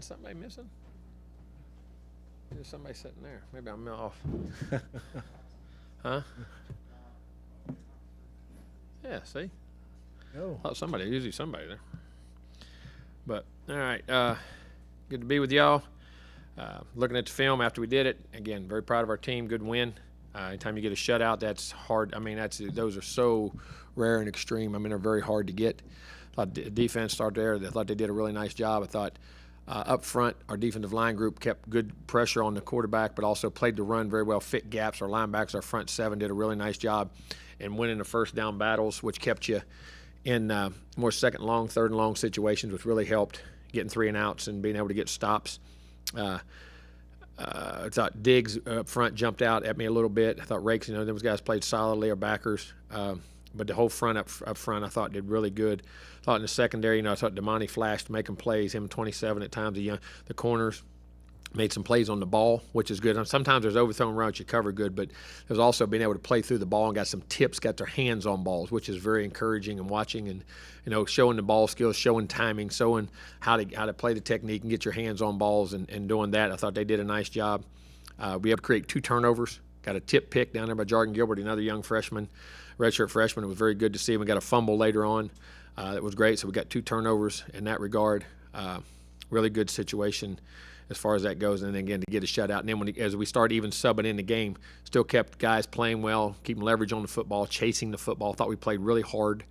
somebody missing? There's somebody sitting there. Maybe I'm off. Huh? Yeah, see? Oh. Thought somebody, usually somebody there. But, all right. Good to be with y'all. Looking at the film after we did it, again, very proud of our team. Good win. Anytime you get a shutout, that's hard. I mean, those are so rare and extreme. I mean, they're very hard to get. I thought the defense started there. I thought they did a really nice job. I thought up front, our defensive line group kept good pressure on the quarterback, but also played the run very well, fit gaps. Our linebackers, our front seven, did a really nice job in winning the first down battles, which kept you in more second and long, third and long situations, which really helped getting 3 and outs and being able to get stops. I thought Diggs up front jumped out at me a little bit. I thought Rakes, those guys played solidly, our backers. But the whole front up front I thought did really good. I thought in the secondary, I thought Damani flashed, making plays, him 27 at times. The corners made some plays on the ball, which is good. Sometimes there's overthrown routes you cover good, but there's also being able to play through the ball and got some tips, got their hands on balls, which is very encouraging and watching and, showing the ball skills, showing timing, showing how to play the technique and get your hands on balls and doing that. I thought they did a nice job. We had to create 2 turnovers. Got a tip pick down there by Jordan Gilbert, another young freshman, redshirt freshman. It was very good to see him. We got a fumble later on. That was great. So we got 2 turnovers in that regard. Really good situation as far as that goes. And then again, to get a shutout. And then as we started even subbing in the game, still kept guys playing well, keeping leverage on the football, chasing the football. Thought we played really hard,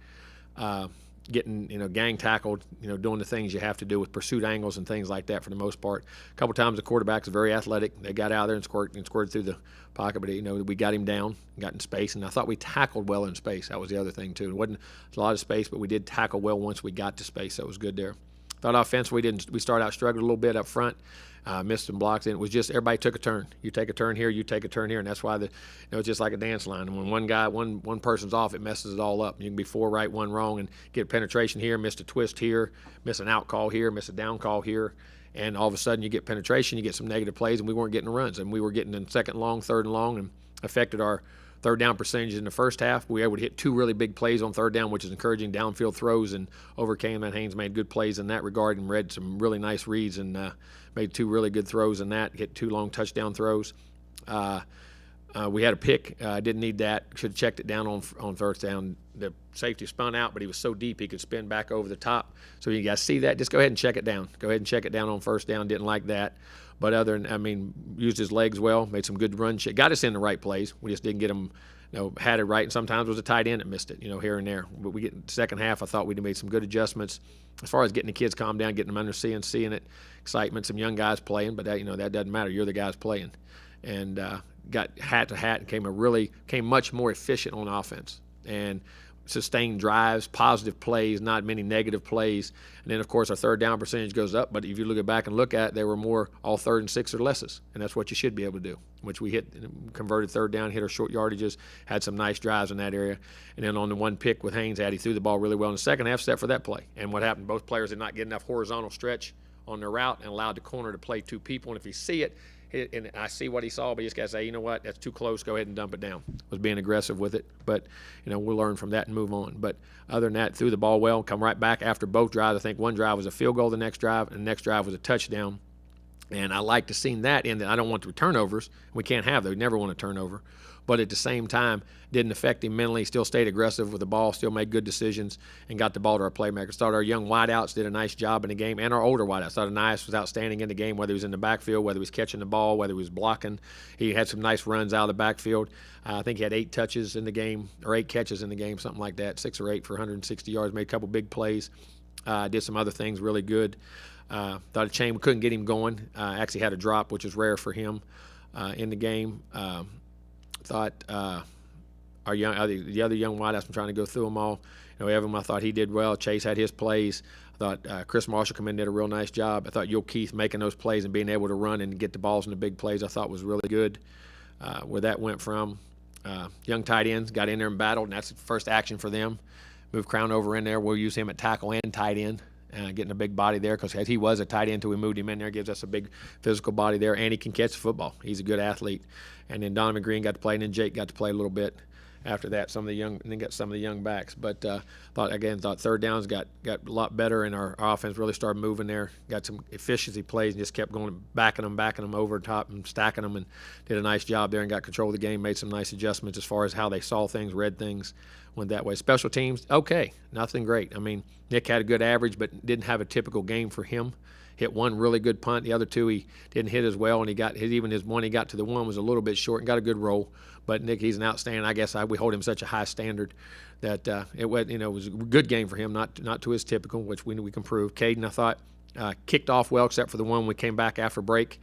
getting, gang tackled, doing the things you have to do with pursuit angles and things like that for the most part. A couple times the quarterbacks are very athletic. They got out there and scored through the pocket, but we got him down, got in space, and I thought we tackled well in space. That was the other thing too. It wasn't a lot of space, but we did tackle well once we got to space. That was good there. Thought offensively we started out struggling a little bit up front, missed some blocks, and it was just everybody took a turn. You take a turn here, you take a turn here, and that's why it's just like a dance line. And when one person's off, it messes it all up. You can be 4 right, 1 wrong, and get penetration here, miss a twist here, miss an out call here, miss a down call here, and all of a sudden you get penetration, you get some negative plays, and we weren't getting the runs, and we were getting in second and long, third and long, and affected our third down percentage in the first half. We were able to hit 2 really big plays on third down, which is encouraging downfield throws, and overcame that. Haynes made good plays in that regard and read some really nice reads and made 2 really good throws in that, hit 2 long touchdown throws. We had a pick. Didn't need that. Should have checked it down on first down. The safety spun out, but he was so deep he could spin back over the top. So you guys see that? Just go ahead and check it down. Go ahead and check it down on first down. Didn't like that. But used his legs well, made some good run. Got us in the right plays. We just didn't get him, had it right. And sometimes it was a tight end that missed it, here and there. But we get in the second half, I thought we made some good adjustments as far as getting the kids calmed down, getting them under seeing it, excitement, some young guys playing. But that doesn't matter. You're the guys playing. And got hat to hat and came much more efficient on offense and sustained drives, positive plays, not many negative plays. And then, of course, our third down percentage goes up. But if you look back and look at it, they were more all 3rd and 6 or lesses. And that's what you should be able to do, which we hit, converted third down, hit our short yardages, had some nice drives in that area. And then on the one pick with Haynes, he threw the ball really well in the second half, set for that play. And what happened, both players did not get enough horizontal stretch on their route and allowed the corner to play 2 people. And if you see it, and I see what he saw, but you just got to say, you know what, that's too close, go ahead and dump it down. Was being aggressive with it, but, we'll learn from that and move on. But other than that, threw the ball well, come right back after both drives. I think one drive was a field goal, the next drive, and the next drive was a touchdown. And I like to see that in that I don't want the turnovers. We can't have those. We never want a turnover. But at the same time, didn't affect him mentally. Still stayed aggressive with the ball, still made good decisions, and got the ball to our playmakers. Thought our young wideouts did a nice job in the game, and our older wideouts. Thought Anais was outstanding in the game, whether he was in the backfield, whether he was catching the ball, whether he was blocking. He had some nice runs out of the backfield. I think he had 8 touches in the game, or 8 catches in the game, something like that, 6 or 8 for 160 yards, made a couple big plays. Did some other things really good. Thought a chain, we couldn't get him going. Actually had a drop, which is rare for him in the game. Thought the other young wideouts, I'm trying to go through them all. Evan, I thought he did well. Chase had his plays. I thought Chris Marshall come in and did a real nice job. I thought Yul Keith making those plays and being able to run and get the balls in the big plays I thought was really good. Where that went from. Young tight ends got in there and battled, and that's the first action for them. Move Crown over in there. We'll use him at tackle and tight end. Getting a big body there because he was a tight end until we moved him in there. Gives us a big physical body there, and he can catch the football. He's a good athlete. And then Donovan Green got to play, and then Jake got to play a little bit. after that. Some of the young, and then got some of the young backs. But thought third downs got a lot better, and our offense really started moving there. Got some efficiency plays and just kept going, backing them over top and stacking them, and did a nice job there and got control of the game. Made some nice adjustments as far as how they saw things, read things. Went that way. Special teams, okay, nothing great. I mean, Nick had a good average, but didn't have a typical game for him. Hit one really good punt. The other two he didn't hit as well, and his one he got to the one was a little bit short and got a good roll. But Nick, he's an outstanding. I guess we hold him such a high standard that it was a good game for him, not to his typical, which we can prove. Caden, I thought, kicked off well, except for the one we came back after break.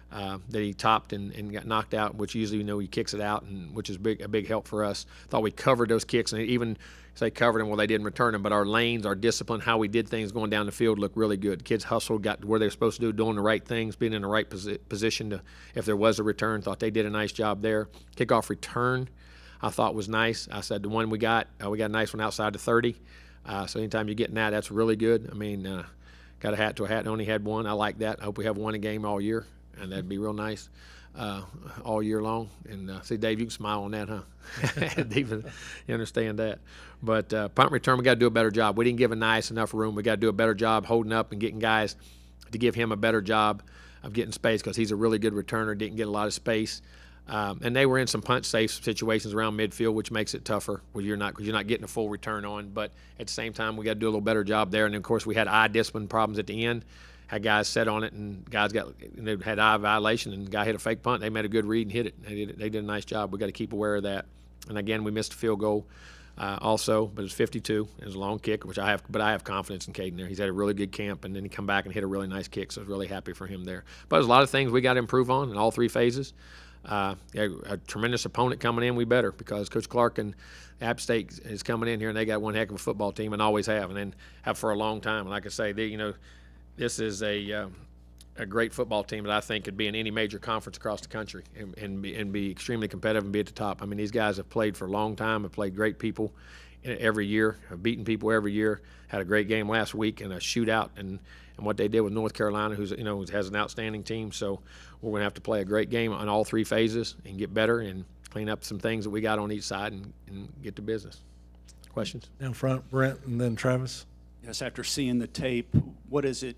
That he topped and got knocked out, which usually he kicks it out, and which is a big help for us. Thought we covered those kicks, and even say covered them, well, they didn't return them, but our lanes, our discipline, how we did things going down the field looked really good. Kids hustled, got where they were supposed to do, doing the right things, being in the right position to, if there was a return. Thought they did a nice job there. Kickoff return, I thought was nice. I said the one we got a nice one outside the 30. So anytime you're getting that, that's really good. I mean, got a hat to a hat and only had one. I like that. I hope we have one a game all year. And that'd be real nice all year long. And see, Dave, you can smile on that, huh? Even you understand that. But punt return, we got to do a better job. We didn't give a nice enough room. We got to do a better job holding up and getting guys to give him a better job of getting space, because he's a really good returner. Didn't get a lot of space. And they were in some punt safe situations around midfield, which makes it tougher because you're not getting a full return on. But at the same time, we got to do a little better job there. And of course, we had eye discipline problems at the end. Had guys set on it, and guys had eye violation, and the guy hit a fake punt. They made a good read and hit it. They did a nice job. We got to keep aware of that. And again, we missed a field goal also, but it was 52. It was a long kick, but I have confidence in Caden there. He's had a really good camp, and then he come back and hit a really nice kick. So I was really happy for him there. But there's a lot of things we got to improve on in all three phases. A tremendous opponent coming in. We better, because Coach Clark and App State is coming in here, and they got one heck of a football team, and always have, and then have for a long time. And like I say, this is a great football team that I think could be in any major conference across the country and be extremely competitive and be at the top. I mean, these guys have played for a long time, have played great people every year, have beaten people every year, had a great game last week and a shootout, and what they did with North Carolina, who has an outstanding team. So we're going to have to play a great game on all three phases and get better and clean up some things that we got on each side and get to business. Questions? Down front, Brent, and then Travis. Yes, after seeing the tape, what is it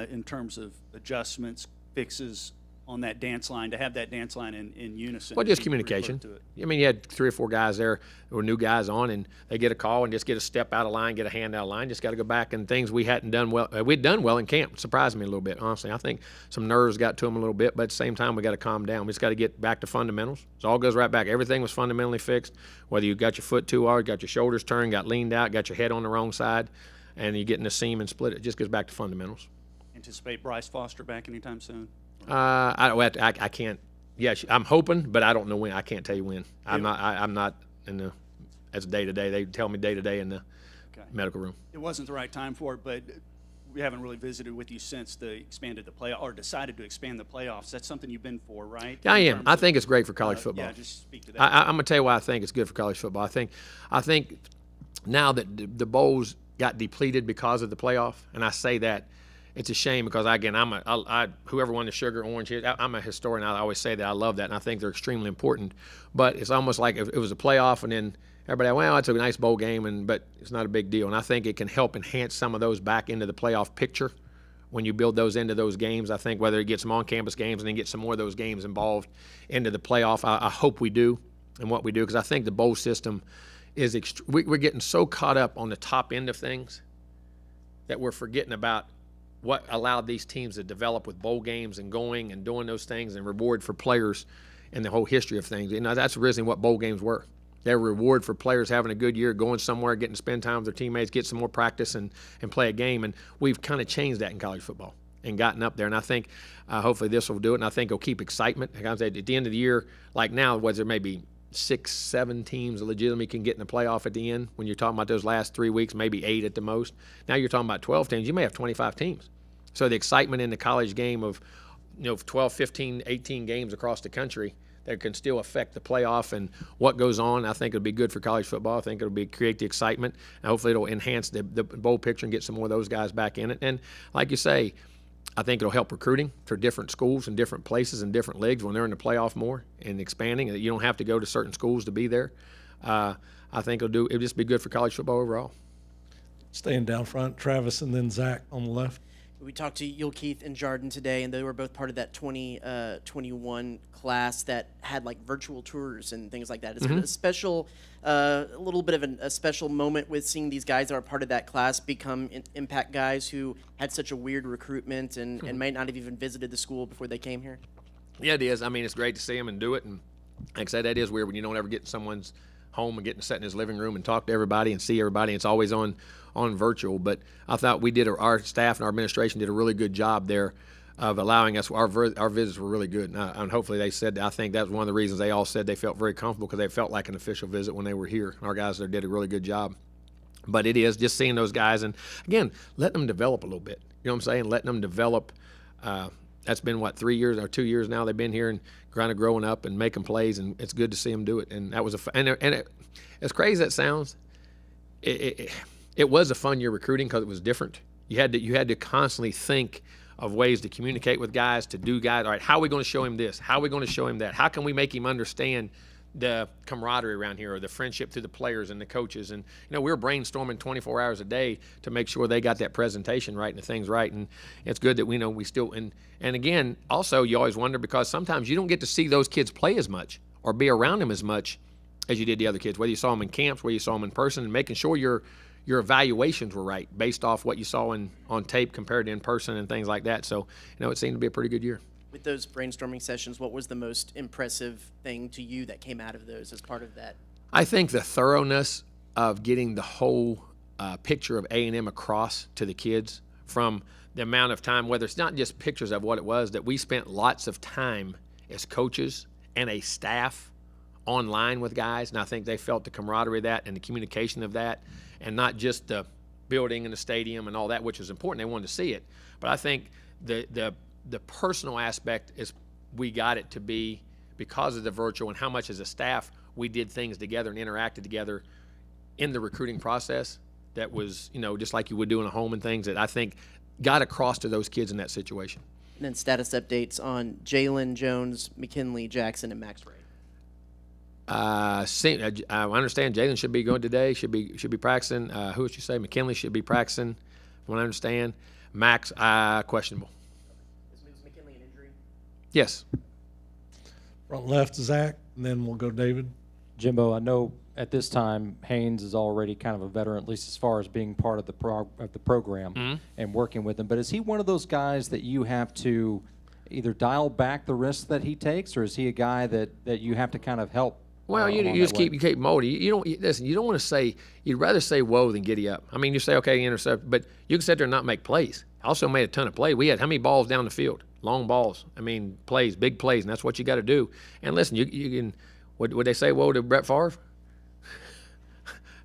in terms of adjustments, fixes on that dance line, to have that dance line in unison? Well, just communication. I mean, you had 3 or 4 guys there who were new guys on, and they get a call and just get a step out of line, get a hand out of line. Just got to go back, and things we hadn't done well. We'd done well in camp. It surprised me a little bit, honestly. I think some nerves got to them a little bit, but at the same time, we got to calm down. We just got to get back to fundamentals. It all goes right back. Everything was fundamentally fixed, whether you got your foot too hard, got your shoulders turned, got leaned out, got your head on the wrong side, and you get in the seam and split it. It just goes back to fundamentals. Anticipate Bryce Foster back anytime soon? I can't. Yeah, I'm hoping, but I don't know when. I can't tell you when. I'm not in the. That's day to day. They tell me day to day in the medical room. It wasn't the right time for it, but we haven't really visited with you since the playoff, or decided to expand the playoffs. That's something you've been for, right? Yeah, I am. I think it's great for college football. Yeah, just speak to that. I'm gonna tell you why I think it's good for college football. I think now that the bowls got depleted because of the playoff, and I say that. It's a shame because, again, whoever won the Sugar Orange, I'm a historian. I always say that. I love that, and I think they're extremely important. But it's almost like if it was a playoff and then everybody, well, it's a nice bowl game, but it's not a big deal. And I think it can help enhance some of those back into the playoff picture when you build those into those games. I think whether it gets some on-campus games and then get some more of those games involved into the playoff, I hope we do and what we do, because I think the bowl system is we're getting so caught up on the top end of things that we're forgetting about what allowed these teams to develop with bowl games and going and doing those things and reward for players and the whole history of things. That's originally what bowl games were. They're reward for players having a good year, going somewhere, getting to spend time with their teammates, get some more practice and play a game. And we've kind of changed that in college football and gotten up there. And I think hopefully this will do it. And I think it'll keep excitement. Like I said, at the end of the year, like now, whether there may be 6, 7 teams legitimately can get in the playoff at the end. When you're talking about those last 3 weeks, maybe 8 at the most. Now you're talking about 12 teams. You may have 25 teams. So the excitement in the college game of 12, 15, 18 games across the country that can still affect the playoff and what goes on, I think it'll be good for college football. I think it'll create the excitement, and hopefully it'll enhance the bowl picture and get some more of those guys back in it. And like you say, I think it'll help recruiting for different schools and different places and different leagues when they're in the playoff more and expanding. You don't have to go to certain schools to be there. I think it'll just be good for college football overall. Staying down front, Travis and then Zach on the left. We talked to Yul Keith and Jardin today, and they were both part of that 2021 class that had like virtual tours and things like that. It's been a special, a little bit of a special moment with seeing these guys that are part of that class become impact guys who had such a weird recruitment and might not have even visited the school before they came here. Yeah, it is. I mean, it's great to see them and do it. And like I said, that is weird when you don't ever get in someone's home and get to sit in his living room and talk to everybody and see everybody. It's always on virtual. But I thought our staff and our administration did a really good job there of allowing us. Our visits were really good. And hopefully they said, I think that's one of the reasons they all said they felt very comfortable, because they felt like an official visit when they were here. Our guys there did a really good job. But it is just seeing those guys and, again, letting them develop a little bit. You know what I'm saying? Letting them develop. That's been, 3 years or 2 years now they've been here and kind of growing up and making plays, and it's good to see them do it. And that was as crazy as that sounds, it was a fun year recruiting because it was different. You had to constantly think of ways to communicate with guys, to do guys. All right, how are we going to show him this? How are we going to show him that? How can we make him understand the camaraderie around here, or the friendship through the players and the coaches? And we were brainstorming 24 hours a day to make sure they got that presentation right and the things right. And it's good that we still and again, also you always wonder, because sometimes you don't get to see those kids play as much or be around them as much as you did the other kids, whether you saw them in camps, whether you saw them in person, and making sure your evaluations were right based off what you saw on tape compared to in person and things like that. So it seemed to be a pretty good year. With those brainstorming sessions, what was the most impressive thing to you that came out of those as part of that? I think the thoroughness of getting the whole picture of A&M across to the kids, from the amount of time, whether it's not just pictures of what it was, that we spent lots of time as coaches and a staff online with guys, and I think they felt the camaraderie of that and the communication of that, and not just the building and the stadium and all that, which was important. They wanted to see it. But I think the personal aspect is we got it to be, because of the virtual and how much as a staff we did things together and interacted together in the recruiting process, that was, just like you would do in a home and things, that I think got across to those kids in that situation. And then status updates on Jalen, Jones, McKinley, Jackson, and Max Ray. I understand Jalen should be going today, should be practicing. Who would you say? McKinley should be practicing, from what I understand. Max, questionable. Is McKinley an injury? Yes. Front left, Zach, and then we'll go David. Jimbo, I know at this time Haynes is already kind of a veteran, at least as far as being part of the program and working with him. But is he one of those guys that you have to either dial back the risks that he takes, or is he a guy that you have to kind of help? Well, you just keep molding. You don't listen. You don't want to say. You'd rather say whoa than giddy up. I mean, you say okay, intercept, but you can sit there and not make plays. Also made a ton of plays. We had how many balls down the field? Long balls. I mean, plays, big plays, and that's what you got to do. And listen, you can. What would they say? Whoa to Brett Favre?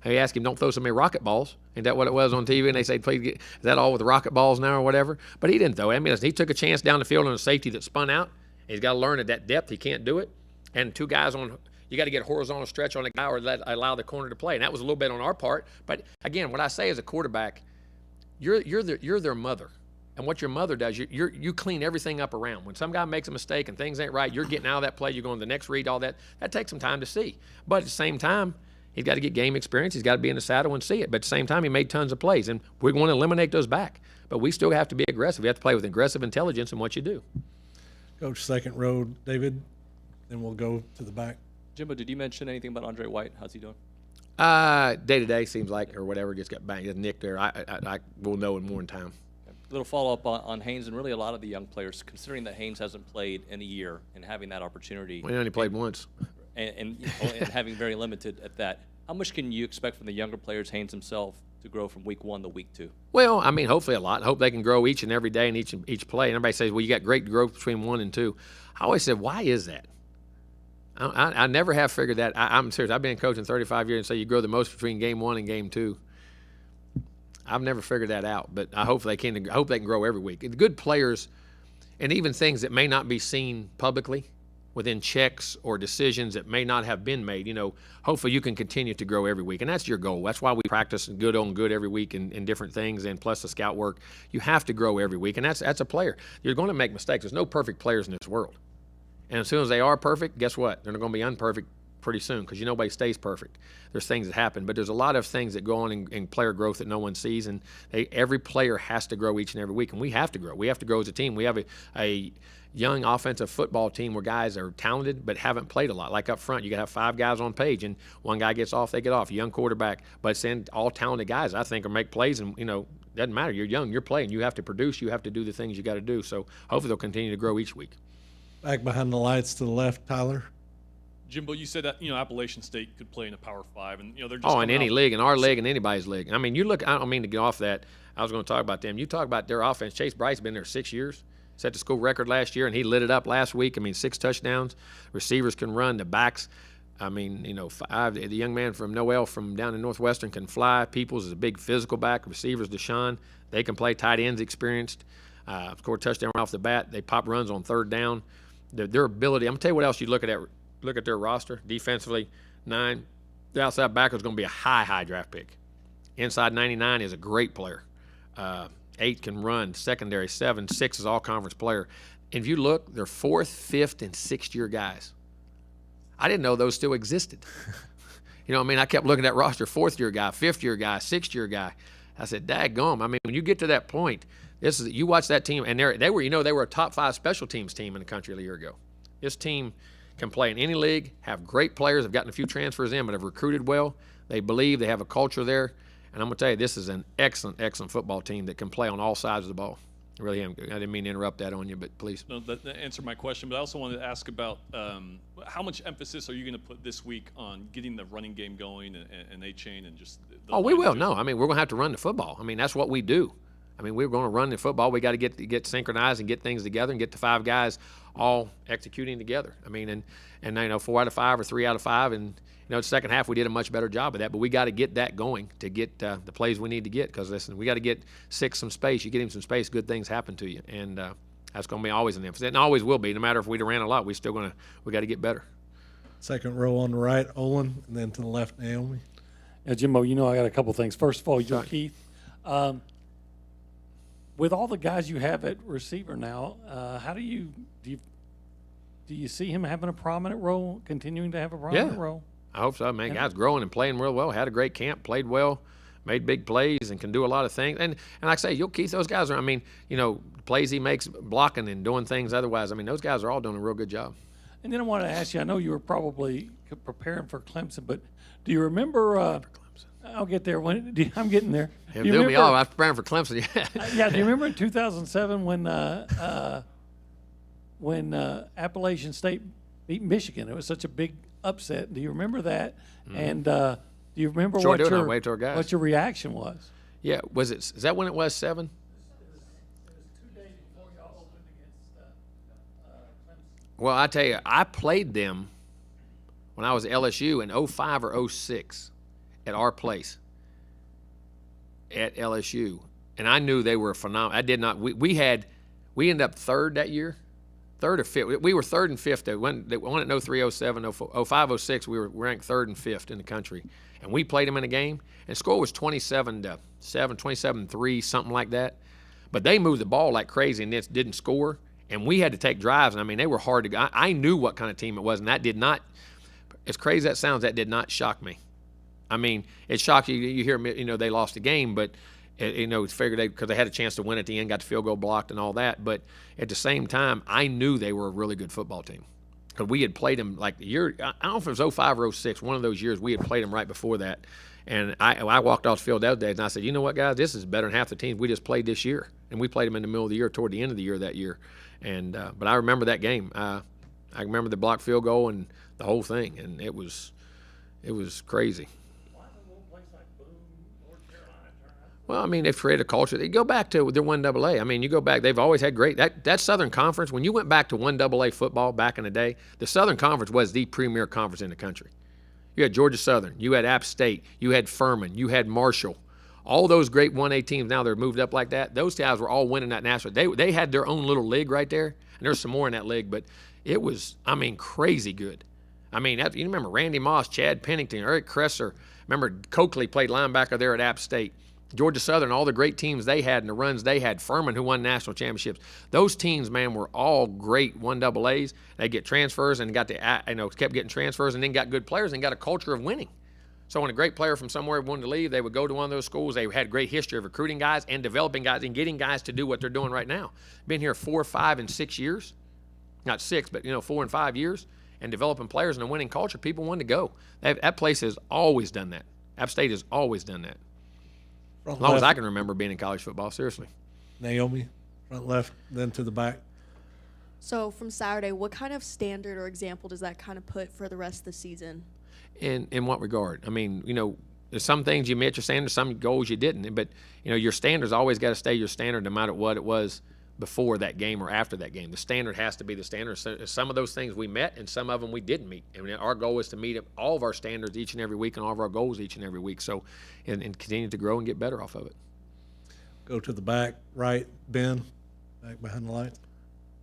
They asked him, don't throw so many rocket balls. Ain't that what it was on TV? And they say, please is that all with the rocket balls now or whatever? But he didn't throw it. I mean, listen, he took a chance down the field on a safety that spun out. He's got to learn at that depth. He can't do it. And two guys on. You got to get a horizontal stretch on a guy or allow the corner to play. And that was a little bit on our part. But again, what I say as a quarterback, you're their mother. And what your mother does, you clean everything up around. When some guy makes a mistake and things ain't right, you're getting out of that play, you're going to the next read, all that. That takes some time to see. But at the same time, he's got to get game experience. He's got to be in the saddle and see it. But at the same time, he made tons of plays. And we're going to eliminate those back. But we still have to be aggressive. We have to play with aggressive intelligence in what you do. Coach, second row, David. Then we'll go to the back. Jimbo, did you mention anything about Andre White? How's he doing? Day to day seems like, or whatever, just got banged, nicked there. I will know in more in time. A little follow-up on Haynes and really a lot of the young players, considering that Haynes hasn't played in a year and having that opportunity. He only played once. And having very limited at that. How much can you expect from the younger players, Haynes himself, to grow from week 1 to week 2? Well, I mean, hopefully a lot. I hope they can grow each and every day in each play. And everybody says, well, you got great growth between 1 and 2. I always said, why is that? I never have figured that. I'm serious. I've been coaching 35 years and say you grow the most between game 1 and game 2. I've never figured that out, but I hope they can grow every week. The good players, and even things that may not be seen publicly, within checks or decisions that may not have been made, hopefully you can continue to grow every week. And that's your goal. That's why we practice good on good every week in different things, and plus the scout work. You have to grow every week, and that's a player. You're going to make mistakes. There's no perfect players in this world. And as soon as they are perfect, guess what? They're going to be unperfect pretty soon because nobody stays perfect. There's things that happen, but there's a lot of things that go on in player growth that no one sees, and every player has to grow each and every week, and we have to grow. We have to grow as a team. We have a young offensive football team where guys are talented but haven't played a lot. Like up front, you got to have 5 guys on page, and one guy gets off, they get off. Young quarterback, but it's in all talented guys, I think, or make plays, and doesn't matter. You're young, you're playing. You have to produce. You have to do the things you got to do. So hopefully they'll continue to grow each week. Back behind the lights to the left, Tyler. Jimbo, you said that Appalachian State could play in a Power 5, and they're just in any league, in our league, in anybody's league. I mean, you look. I don't mean to get off that. I was going to talk about them. You talk about their offense. Chase Bryce been there 6 years. Set the school record last year, and he lit it up last week. I mean, 6 touchdowns. Receivers can run. The backs. I mean, the young man from Noel from down in Northwestern can fly. Peoples is a big physical back. Receivers, Deshaun, they can play. Tight ends, experienced. Scored a touchdown right off the bat. They pop runs on third down. Their ability. I'm going to tell you what else you look at their roster. Defensively, 9. The outside backer is going to be a high draft pick. Inside 99 is a great player. 8 can run. Secondary, 7. 6 is all-conference player. And if you look, they're 4th, 5th, and 6th-year guys. I didn't know those still existed. I kept looking at that roster, 4th-year guy, 5th-year guy, 6th-year guy. I said, daggone. I mean, when you get to that point, you watch that team, and they were a top 5 special teams team in the country a year ago. This team can play in any league, have great players, have gotten a few transfers in, but have recruited well. They believe, they have a culture there. And I'm going to tell you, this is an excellent, excellent football team that can play on all sides of the ball. I really am. I didn't mean to interrupt that on you, but please. No, that answered my question, but I also wanted to ask about how much emphasis are you going to put this week on getting the running game going and A-Chain and just the we will. line No, I mean, we're going to have to run the football. I mean, that's what we do. I mean, we're going to run the football. We got to get synchronized and get things together and get the 5 guys all executing together. I mean, and 4 out of 5 or 3 out of 5, and the second half we did a much better job of that. But we got to get that going to get the plays we need to get. Because listen, we got to get Six some space. You get him some space, good things happen to you, and that's going to be always an emphasis. And always will be. No matter if we ran a lot, we got to get better. Second row on the right, Olin, and then to the left, Naomi. Yeah, Jimbo, I got a couple things. First of all, you're Keith. With all the guys you have at receiver now, how do you see him having a prominent role, continuing to have a prominent role? I hope so, man. Guy's growing and playing real well. Had a great camp, played well, made big plays, and can do a lot of things. And like I say, Keith, those guys are. I mean, plays he makes, blocking and doing things. Otherwise, I mean, those guys are all doing a real good job. And then I wanted to ask you. I know you were probably preparing for Clemson, but do you remember? I'll get there I'm getting there. Yeah, do me all. I was preparing for Clemson. Yeah. Do you remember in 2007 when Appalachian State beat Michigan? It was such a big upset. Do you remember that? Mm-hmm. And do you remember what your reaction was? Yeah. Is that when it was 7? It was 2 days before y'all opened against Clemson. Well, I tell you, I played them when I was at LSU in 05 or 06 at our place at LSU, and I knew they were phenomenal. I did not. We ended up 3rd that year. 3rd or 5th. We were 3rd and 5th. They won at 03, 07, 05, 06. We were ranked 3rd and 5th in the country. And we played them in a game, and score was 27-7, 27-3, something like that. But they moved the ball like crazy and didn't score. And we had to take drives. And, I mean, they were hard to go. I knew what kind of team it was, and that did not, as crazy as that sounds, that did not shock me. I mean, it shocked you. You hear, they lost the game, but it's figured because they had a chance to win at the end, got the field goal blocked and all that. But at the same time, I knew they were a really good football team because we had played them like the year. I don't know if it was 05 or 06, one of those years. We had played them right before that. And I walked off the field that day and I said, you know what, guys, this is better than half the teams we just played this year. And we played them in the middle of the year, toward the end of the year that year. And but I remember that game. I remember the blocked field goal and the whole thing, and it was crazy. Well, I mean, they've created a culture. They go back to their 1AA. I mean, you go back, they've always had great, that Southern Conference, when you went back to 1AA football back in the day, the Southern Conference was the premier conference in the country. You had Georgia Southern, you had App State, you had Furman, you had Marshall. All those great 1A teams now they're moved up like that. Those guys were all winning that national. They had their own little league right there, and there's some more in that league, but it was, I mean, crazy good. I mean, you remember Randy Moss, Chad Pennington, Eric Kresser. Remember Coakley played linebacker there at App State. Georgia Southern, all the great teams they had and the runs they had, Furman, who won national championships, those teams, man, were all great 1AAs. They get transfers and got kept getting transfers and then got good players and got a culture of winning. So when a great player from somewhere wanted to leave, they would go to one of those schools. They had great history of recruiting guys and developing guys and getting guys to do what they're doing right now. Been here 4, 5, and 6 years. Not 6, but 4 and 5 years, and developing players and a winning culture. People want to go. That place has always done that. App State has always done that. As long as I can remember being in college football, seriously. Naomi, front left, then to the back. So from Saturday, what kind of standard or example does that kind of put for the rest of the season? In what regard? I mean, there's some things you met your standards, some goals you didn't. But, your standards always got to stay your standard no matter what it was before that game or after that game. The standard has to be the standard. So some of those things we met and some of them we didn't meet. And our goal is to meet all of our standards each and every week and all of our goals each and every week. So, and continue to grow and get better off of it. Go to the back, right, Ben, back behind the lights.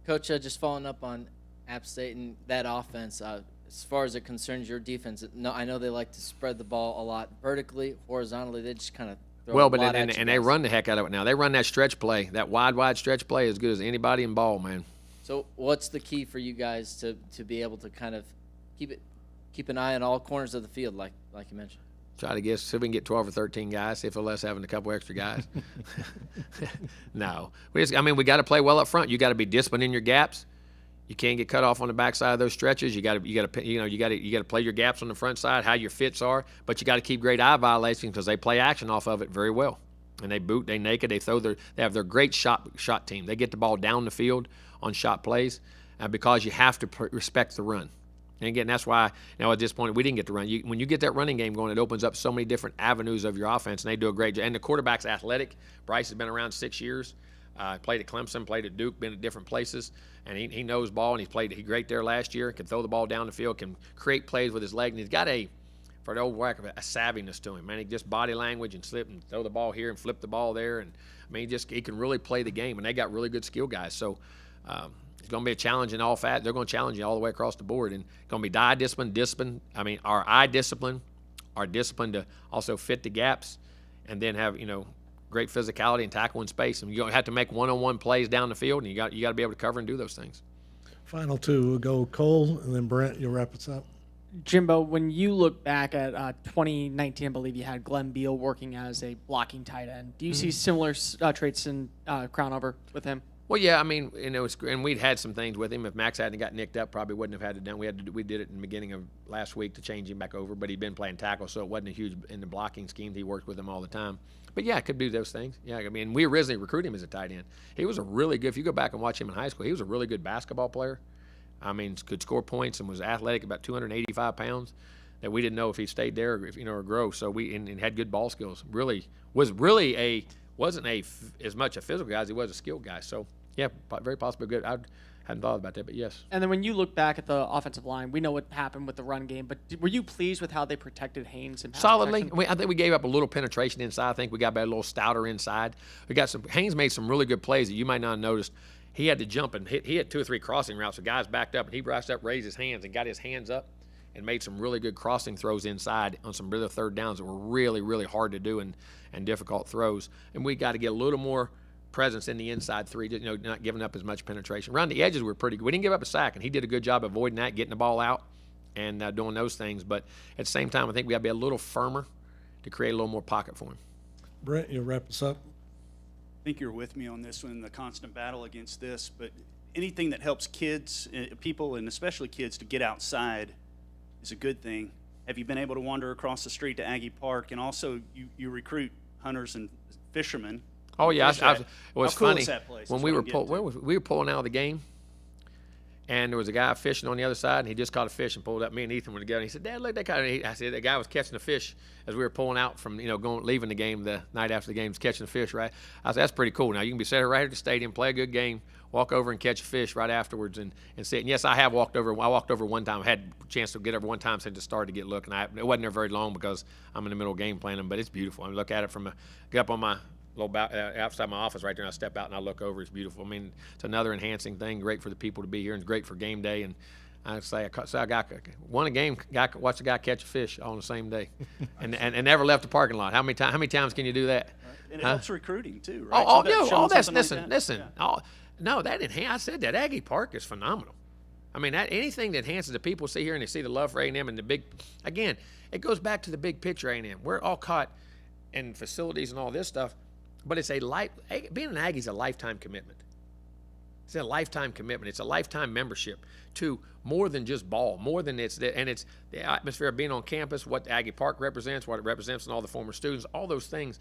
Coach, just following up on App State and that offense, as far as it concerns your defense, I know they like to spread the ball a lot vertically, horizontally. They just kind of throw a lot at you and they run the heck out of it now. They run that stretch play, that wide stretch play as good as anybody in ball, man. So what's the key for you guys to be able to kind of keep an eye on all corners of the field, like you mentioned? Try to guess, see if we can get 12 or 13 guys, see if we're less having a couple extra guys. No. We got to play well up front. You got to be disciplined in your gaps. You can't get cut off on the backside of those stretches. You got to play your gaps on the front side, how your fits are, but you got to keep great eye violations because they play action off of it very well. And they boot, they naked, they have their great shot team. They get the ball down the field on shot plays because you have to respect the run. And again, that's why at this point we didn't get to run. When you get that running game going, it opens up so many different avenues of your offense, and they do a great job. And the quarterback's athletic. Bryce has been around 6 years. Played at Clemson, played at Duke, been at different places, and he knows ball, and he great there last year. Can throw the ball down the field, can create plays with his leg, and he's got for the old whack of a savviness to him. Man, he just body language and slip and throw the ball here and flip the ball there, and he can really play the game. And they got really good skill guys, so. It's going to be a challenge in all fat. They're going to challenge you all the way across the board. And it's going to be eye discipline. Our eye discipline, our discipline to also fit the gaps, and then have, great physicality and tackle in space. And you have to make one-on-one plays down the field, and you got to be able to cover and do those things. Final two, we'll go Cole, and then Brent, you'll wrap us up. Jimbo, when you look back at 2019, I believe you had Glenn Beal working as a blocking tight end. Do you see similar traits in Crownover with him? Well, yeah, and we'd had some things with him. If Max hadn't got nicked up, probably wouldn't have had it done. We did it in the beginning of last week to change him back over, but he'd been playing tackle, so it wasn't a huge in the blocking scheme. He worked with him all the time. But yeah, could do those things. Yeah, we originally recruited him as a tight end. He was a really good. If you go back and watch him in high school, he was a really good basketball player. Could score points and was athletic, about 285 pounds. That we didn't know if he stayed there or grow. So and had good ball skills. Wasn't as much a physical guy as he was a skilled guy. So. Yeah, very possibly good. I hadn't thought about that, but yes. And then when you look back at the offensive line, we know what happened with the run game, but were you pleased with how they protected Haynes? And solidly. I think we gave up a little penetration inside. I think we got a little stouter inside. Haynes made some really good plays that you might not have noticed. He had to jump and he had 2 or 3 crossing routes. The guys backed up, and he rushed up, raised his hands, and got his hands up and made some really good crossing throws inside on some really third downs that were really, really hard to do and difficult throws. And we got to get a little more presence in the inside 3, not giving up as much penetration. Around the edges, we were pretty good. We didn't give up a sack, and he did a good job avoiding that, getting the ball out, and doing those things. But at the same time, I think we got to be a little firmer to create a little more pocket for him. Brent, you'll wrap us up. I think you're with me on this one, the constant battle against this. But anything that helps kids, people, and especially kids, to get outside is a good thing. Have you been able to wander across the street to Aggie Park? And also, you recruit hunters and fishermen. Oh yeah, it was cool funny is that place? when we were pulling out of the game, and there was a guy fishing on the other side, and he just caught a fish and pulled up. Me and Ethan were together. And he said, "Dad, look, that guy." I said, "The guy was catching a fish as we were pulling out from leaving the game the night after the game, was catching a fish, right?" I said, "That's pretty cool. Now you can be sitting right here at the stadium, play a good game, walk over and catch a fish right afterwards, and sit." And yes, I have walked over. I walked over one time. I had a chance to get over one time since it started to get look, and it wasn't there very long because I'm in the middle of game planning. But it's beautiful. I look at it get up on my little outside my office right there, and I step out and I look over. It's beautiful. It's another enhancing thing. Great for the people to be here, and great for game day. And I say I got won a game. Watched a guy catch a fish on the same day, and never left the parking lot. How many times can you do that? And it helps recruiting too, right? Listen. No, that I said that Aggie Park is phenomenal. I mean, anything that enhances the people see here and they see the love for A&M and the big. Again, it goes back to the big picture. A&M. We're all caught in facilities and all this stuff, but it's being an Aggie is a lifetime commitment. It's a lifetime commitment. It's a lifetime membership to more than just ball, more than it's the atmosphere of being on campus, what Aggie Park represents, what it represents, and all the former students. All those things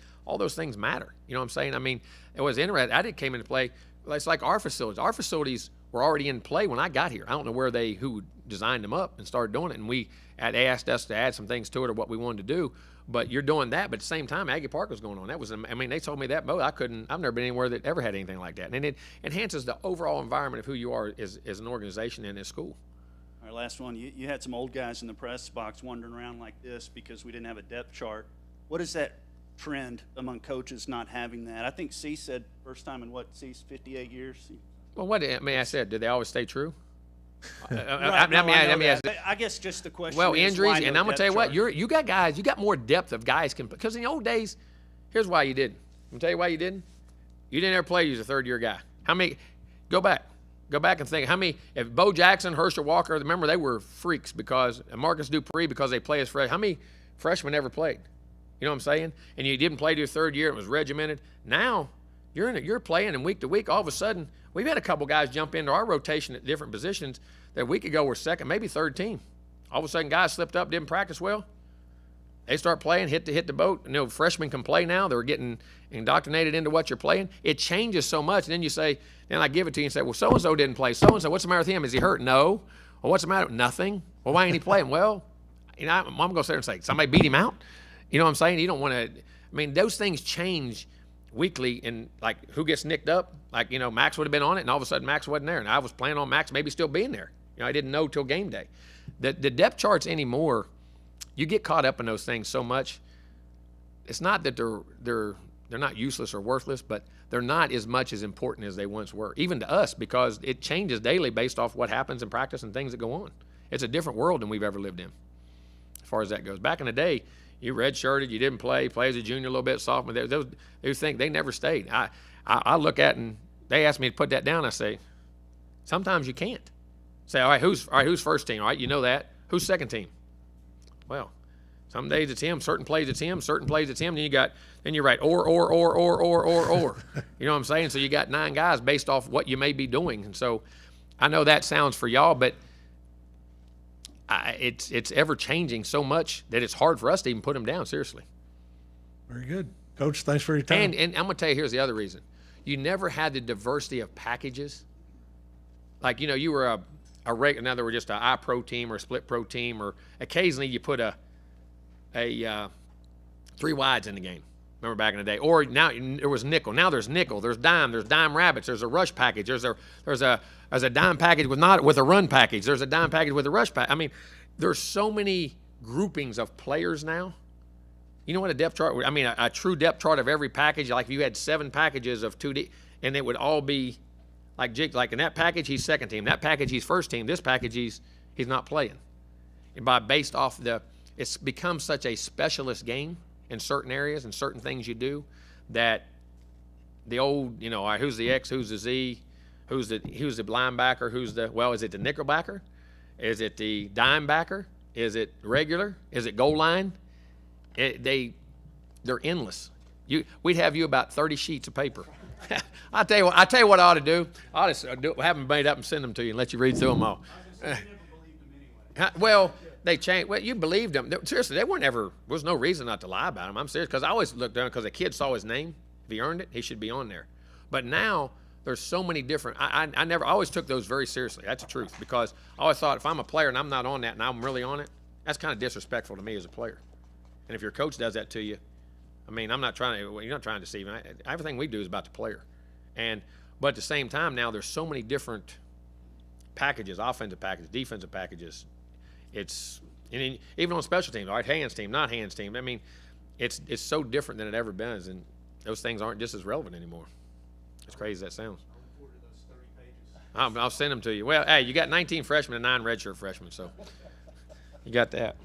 matter. You know what I'm saying? I mean, it was interesting. Came into play. It's like our facilities. Our facilities were already in play when I got here. I don't know who designed them up and started doing it, and they asked us to add some things to it or what we wanted to do. But you're doing that, but at the same time, Aggie Park was going on. They told me that, I've never been anywhere that ever had anything like that. And it enhances the overall environment of who you are as an organization and as school. All right, last one. You had some old guys in the press box wandering around like this because we didn't have a depth chart. What is that trend among coaches not having that? I think C said first time in 58 years? Well, I said, did they always stay true? I guess just the question. Well, is injuries, why and no I'm gonna depth tell you what, chart? you got guys, you got more depth of guys because in the old days, here's why you didn't. I'm gonna tell you why you didn't. You didn't ever play as a third-year guy. How many? Go back and think. How many? If Bo Jackson, Herschel Walker, remember they were freaks because Marcus Dupree because they play as freshmen. How many freshmen ever played? You know what I'm saying? And you didn't play to your third year. It was regimented. Now you're playing, and week to week, all of a sudden, we've had a couple guys jump into our rotation at different positions that a week ago were second, maybe third team. All of a sudden, guys slipped up, didn't practice well. They start playing, hit the boat. You know, freshmen can play now. They're getting indoctrinated into what you're playing. It changes so much. And then you say, then I give it to you and say, well, so-and-so didn't play. So-and-so, what's the matter with him? Is he hurt? No. Well, what's the matter? Nothing. Well, why ain't he playing? Well, I'm going to sit there and say, somebody beat him out. You know what I'm saying? You don't want to, those things change weekly, and like who gets nicked up, like, Max would have been on it, and all of a sudden Max wasn't there, and I was planning on Max maybe still being there. I didn't know till game day. The depth charts anymore, you get caught up in those things so much. It's not that they're not useless or worthless, but they're not as much as important as they once were, even to us, because it changes daily based off what happens in practice and things that go on. It's a different world than we've ever lived in, as far as that goes. Back in the day, you redshirted, you didn't play as a junior a little bit, sophomore. They think they never stayed. I look at it and they ask me to put that down. I say, sometimes you can't. Say, all right, who's first team? All right, you know that. Who's second team? Well, some days it's him, certain plays it's him, certain plays it's him. Then you write or. You know what I'm saying? So you got 9 guys based off what you may be doing. And so I know that sounds for y'all, but it's ever changing so much that it's hard for us to even put them down seriously. Very good, Coach. Thanks for your time. And I'm gonna tell you, here's the other reason: you never had the diversity of packages. Like you were a regular. Now there were just an I pro team or a split pro team, or occasionally you put a 3 wides in the game. Remember back in the day? Or now there was nickel. Now there's nickel. There's dime rabbits. There's a rush package. There's a dime package with a run package. There's a dime package with a rush package. There's so many groupings of players now. You know what a depth chart? A true depth chart of every package. Like if you had 7 packages of 2D, and it would all be like in that package he's second team. That package he's first team. This package he's not playing. And based off it's become such a specialist game in certain areas and certain things you do that the old, all right, who's the X, who's the Z, who's the linebacker, is it the nickel backer? Is it the dime backer? Is it regular? Is it goal line? They're endless. We'd have you about 30 sheets of paper. I tell you what I ought to do. I ought to have them made up and send them to you and let you read through them all. Well, they changed. Well, you believed them. Seriously, there was no reason not to lie about them. I'm serious, because I always looked down because a kid saw his name. If he earned it, he should be on there. But now there's so many different. I always took those very seriously. That's the truth, because I always thought if I'm a player and I'm not on that and I'm really on it, that's kind of disrespectful to me as a player. And if your coach does that to you, I'm not trying to. You're not trying to deceive me. Everything we do is about the player. But at the same time, now there's so many different packages, offensive packages, defensive packages. Even on special teams, all right, hands team, not hands team. It's so different than it ever been, and those things aren't just as relevant anymore. As crazy as that sounds. I'll send them to you. Well, hey, you got 19 freshmen and 9 redshirt freshmen, so you got that.